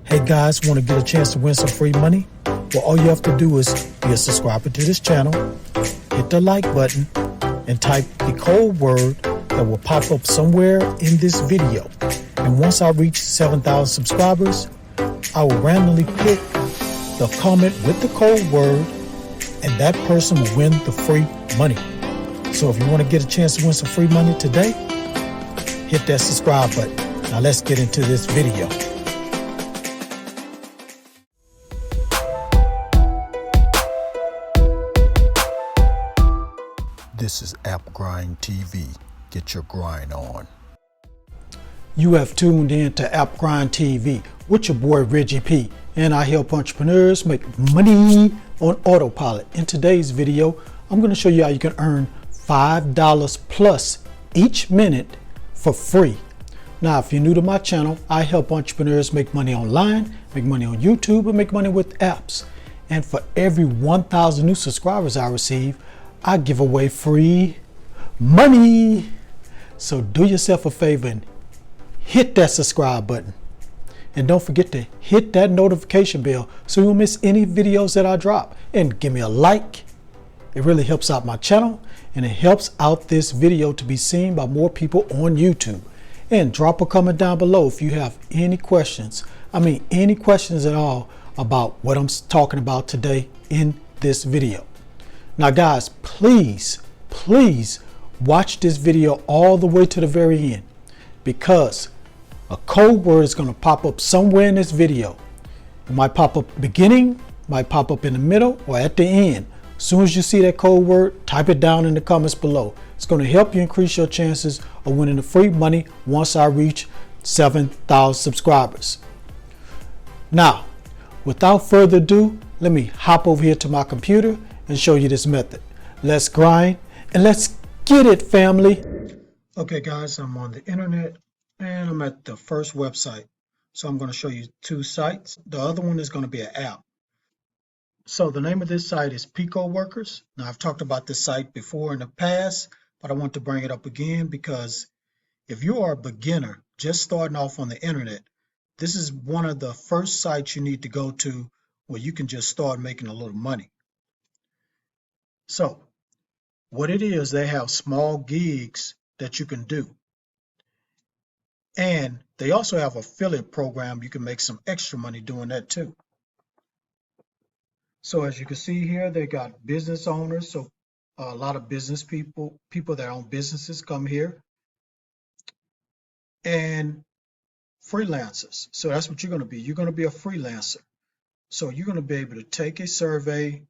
Hey guys, want to get a chance to win some free money? Well, all you have to do is be a subscriber to this channel, hit the like button, and type the code word that will pop up somewhere in this video. And once I reach 7,000 subscribers, I will randomly pick the comment with the code word, and that person will win the free money. So if you want to get a chance to win some free money today, hit that subscribe button. Now let's get into this video. This is App Grind TV. Get your grind on. You have tuned in to App Grind TV with your boy Reggie P, and I help entrepreneurs make money on autopilot. In today's video, I'm going to show you how you can earn $5 plus each minute for free. Now, if you're new to my channel, I help entrepreneurs make money online, make money on YouTube, and make money with apps. And for every 1,000 new subscribers I receive, I give away free money. So do yourself a favor and hit that subscribe button. And don't forget to hit that notification bell so you won't miss any videos that I drop. And give me a like. It really helps out my channel, and it helps out this video to be seen by more people on YouTube. And drop a comment down below if you have any questions. Any questions at all about what I'm talking about today in this video. Now guys, please watch this video all the way to the very end, because a code word is going to pop up somewhere in this video. It might pop up at the beginning, might pop up in the middle, or at the end. As soon as you see that code word, type it down in the comments below. It's going to help you increase your chances of winning the free money once I reach 7,000 subscribers. Now, without further ado, let me hop over here to my computer and show you this method. Let's grind and let's get it, family. Okay guys, I'm on the internet and I'm at the first website. So I'm going to show you two sites. The other one is going to be an app. So the name of this site is Picoworkers. Now I've talked about this site before in the past, but I want to bring it up again because if you are a beginner just starting off on the internet, this is one of the first sites you need to go to where you can just start making a little money. So what it is, they have small gigs that you can do. And they also have an affiliate program. You can make some extra money doing that too. So as you can see here, they got business owners. So a lot of business people that own businesses come here, and freelancers. So that's what you're going to be. You're going to be a freelancer. So you're going to be able to take a survey,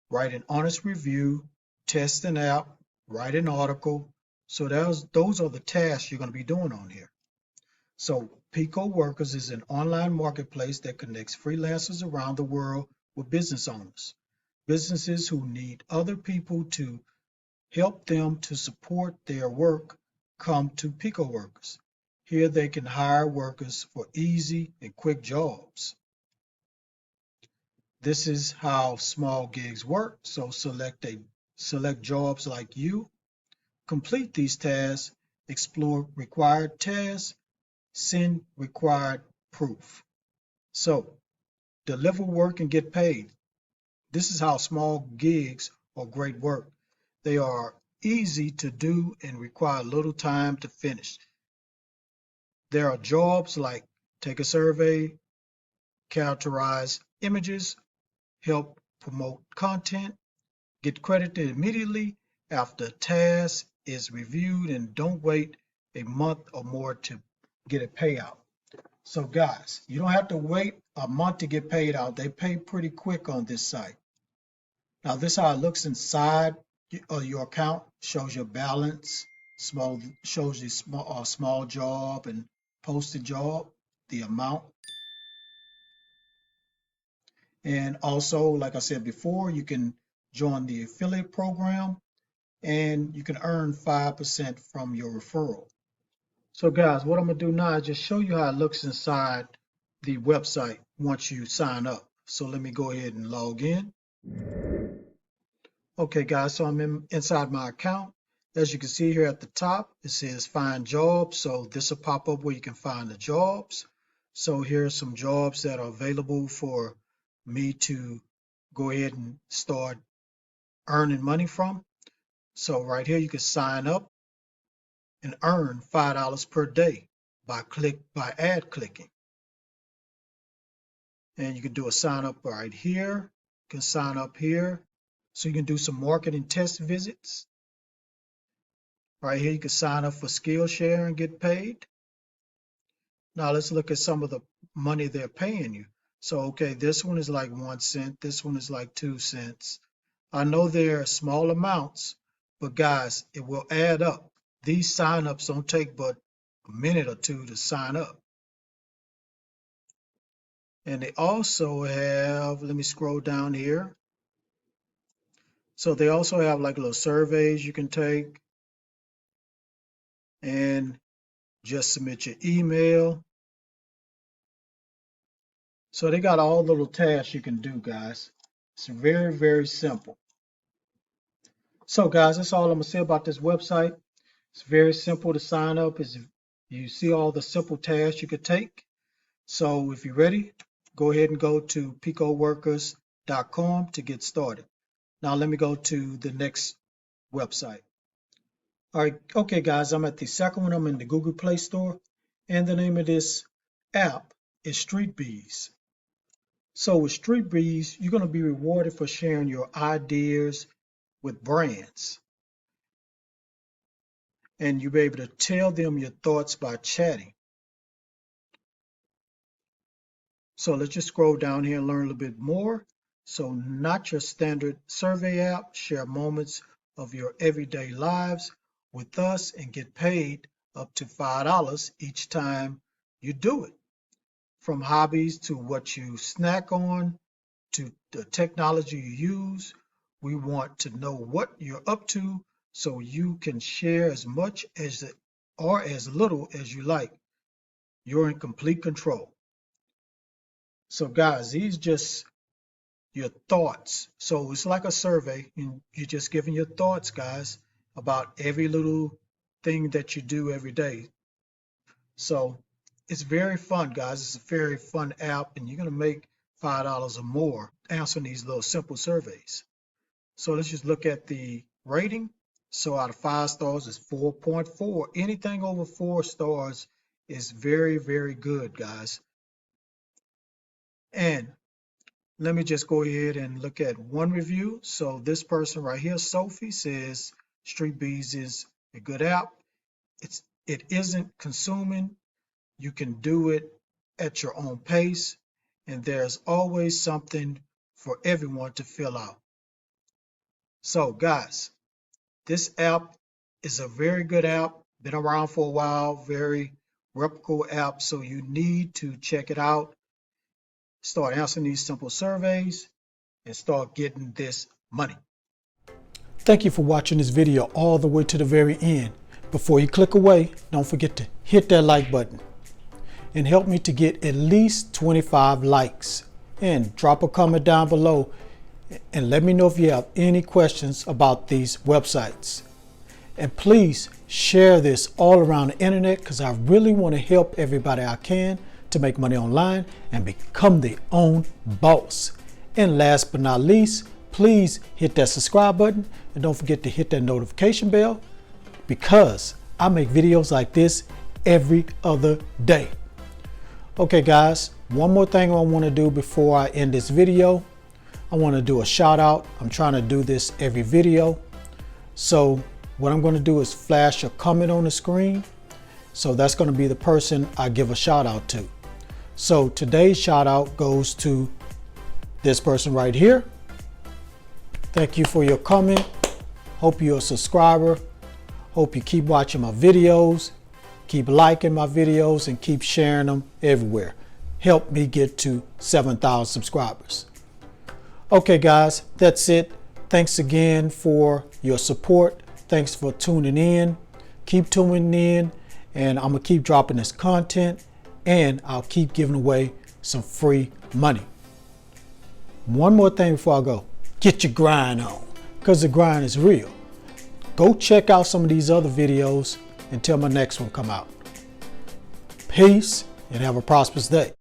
write an honest review, test an app, write an article. So those are the tasks you're going to be doing on here. So Picoworkers is an online marketplace that connects freelancers around the world with business owners. Businesses who need other people to help them to support their work come to Picoworkers. Here they can hire workers for easy and quick jobs. This is how small gigs work. So select jobs like you, complete these tasks, explore required tasks, send required proof. So deliver work and get paid. This is how small gigs are great work. They are easy to do and require little time to finish. There are jobs like take a survey, characterize images, help promote content, get credited immediately after a task is reviewed, and don't wait a month or more to get a payout. So guys, you don't have to wait a month to get paid out. They pay pretty quick on this site. Now this is how it looks inside your account. Shows your balance, shows the small job and posted job, the amount. And also, like I said before, you can join the affiliate program and you can earn 5% from your referral. So guys, what I'm going to do now is just show you how it looks inside the website once you sign up. So let me go ahead and log in. Okay guys, so I'm inside my account. As you can see here at the top, it says find jobs. So this will pop up where you can find the jobs. So here are some jobs that are available for me to go ahead and start earning money from. So right here you can sign up and earn $5 per day by ad clicking. And you can do a sign up right here. You can sign up here. So you can do some marketing test visits. Right here you can sign up for Skillshare and get paid. Now let's look at some of the money they're paying you. So okay, this one is like 1 cent, this one is like 2 cents. I know they're small amounts, but guys, it will add up. These sign-ups don't take but a minute or two to sign up. And they also have, let me scroll down here. So they also have like little surveys you can take and just submit your email. So they got all the little tasks you can do, guys. It's very, very simple. So guys, that's all I'm gonna say about this website. It's very simple to sign up. You see all the simple tasks you could take. So if you're ready, go ahead and go to picoworkers.com to get started. Now let me go to the next website. All right, okay guys, I'm at the second one. I'm in the Google Play Store, and the name of this app is Street Bees. So with Street Bees, you're going to be rewarded for sharing your ideas with brands. And you'll be able to tell them your thoughts by chatting. So let's just scroll down here and learn a little bit more. So not your standard survey app, share moments of your everyday lives with us and get paid up to $5 each time you do it. From hobbies to what you snack on to the technology you use, we want to know what you're up to so you can share as much as or as little as you like. You're in complete control. So guys, these just your thoughts. So it's like a survey, and you're just giving your thoughts, guys, about every little thing that you do every day. So it's very fun, guys. It's a very fun app, and you're going to make $5 or more answering these little simple surveys. So let's just look at the rating. So out of 5 stars, it's 4.4. Anything over 4 stars is very, very good, guys. And let me just go ahead and look at one review. So this person right here, Sophie, says Street Bees is a good app. It isn't consuming. You can do it at your own pace, and there's always something for everyone to fill out. So guys, this app is a very good app, been around for a while, very reputable app, so you need to check it out. Start answering these simple surveys and start getting this money. Thank you for watching this video all the way to the very end. Before you click away, don't forget to hit that like button and help me to get at least 25 likes, and drop a comment down below and let me know if you have any questions about these websites. And please share this all around the internet, because I really want to help everybody I can to make money online and become their own boss. And last but not least, please hit that subscribe button and don't forget to hit that notification bell, because I make videos like this every other day. Okay guys, one more thing I want to do before I end this video. I want to do a shout out. I'm trying to do this every video. So what I'm going to do is flash a comment on the screen. So that's going to be the person I give a shout out to. So today's shout out goes to this person right here. Thank you for your comment. Hope you're a subscriber. Hope you keep watching my videos, keep liking my videos, and keep sharing them everywhere. Help me get to 7,000 subscribers. Okay guys, that's it. Thanks again for your support. Thanks for tuning in. Keep tuning in, and I'm gonna keep dropping this content, and I'll keep giving away some free money. One more thing before I go. Get your grind on, because the grind is real. Go check out some of these other videos until my next one come out. Peace and have a prosperous day.